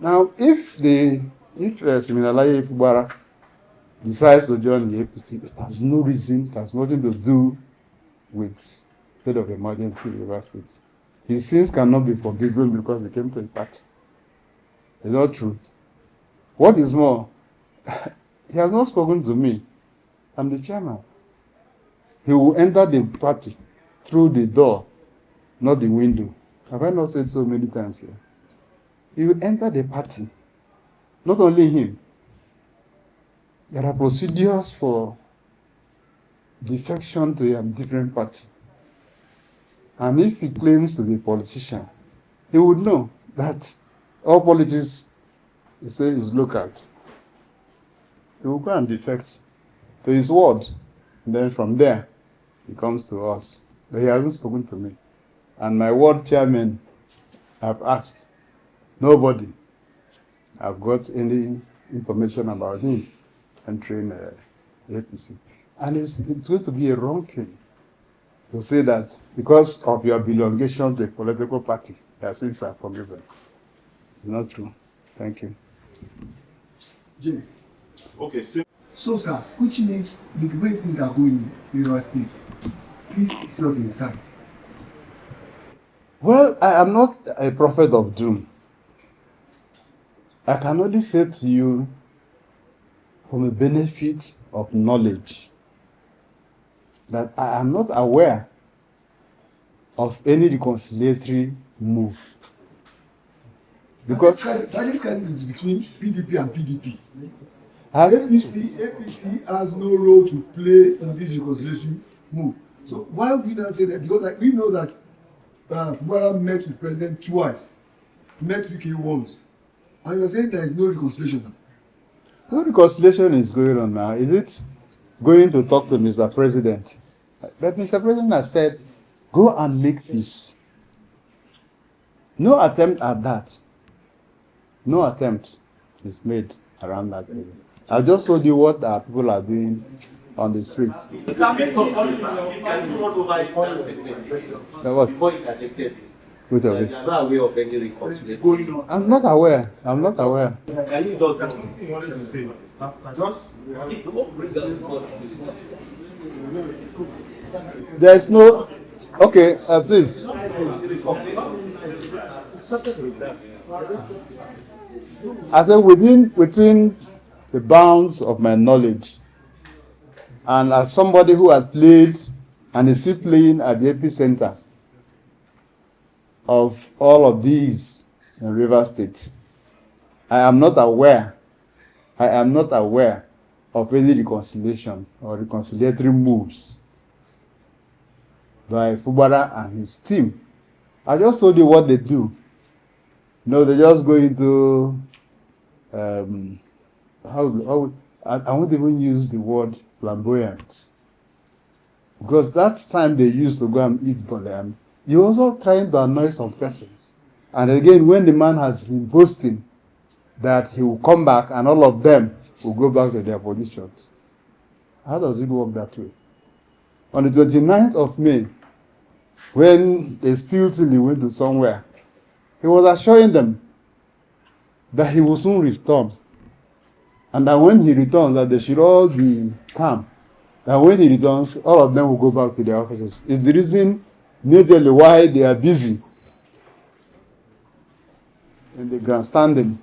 Now, if Siminalayi Fubara decides to join the APC, it has no reason, it has nothing to do with state of emergency in Rivers State. His sins cannot be forgiven because he came to a party. It's not true. What is more, he has not spoken to me. I'm the chairman. He will enter the party through the door, not the window. Have I not said so many times here? He will enter the party. Not only him. There are procedures for defection to a different party. And if he claims to be a politician, he would know that all politics, he says, is local. He will go and defect to his ward. And then from there, he comes to us. But he hasn't spoken to me. And my ward chairman have asked. Nobody have got any information about him entering the APC. And it's going to be a wrong thing to say that because of your belongation to a political party, your sins are forgiven. It's not true. Thank you. Jim. Okay, so sir, which means the way things are going in Rivers State, this is not in sight. Well, I am not a prophet of doom. I can only say to you from the benefit of knowledge that I am not aware of any reconciliatory move. Because this crisis is between PDP and PDP. APC has no role to play in this reconciliation move. So why would we not say that? Because we know that Fubara met with the president twice, met Wike once, and you're saying there is no reconciliation. No reconciliation is going on now. Is it going to talk to Mr. President? But Mr. President has said, go and make peace. No attempt at that. No attempt is made around that area. I just told you what our people are doing on the streets. Which of it? I'm not aware of any reconciliation. I'm not aware. I'm not aware. Can you just There is no. Okay, please. I said within the bounds of my knowledge, and as somebody who has played and is still playing at the epicenter of all of these in Rivers State, I am not aware of any reconciliation or reconciliatory moves by Fubara and his team. I just told you what they do. No, they just go into I won't even use the word flamboyant, because that time they used to go and eat Bolem, you're also trying to annoy some persons. And again, when the man has been boasting that he will come back and all of them will go back to their positions, how does it work that way? On the 29th of May, when they still till he went to somewhere, he was assuring them that he will soon return. And that when he returns, that they should all be calm. That when he returns, all of them will go back to their offices. It's the reason majorly why they are busy in the grandstanding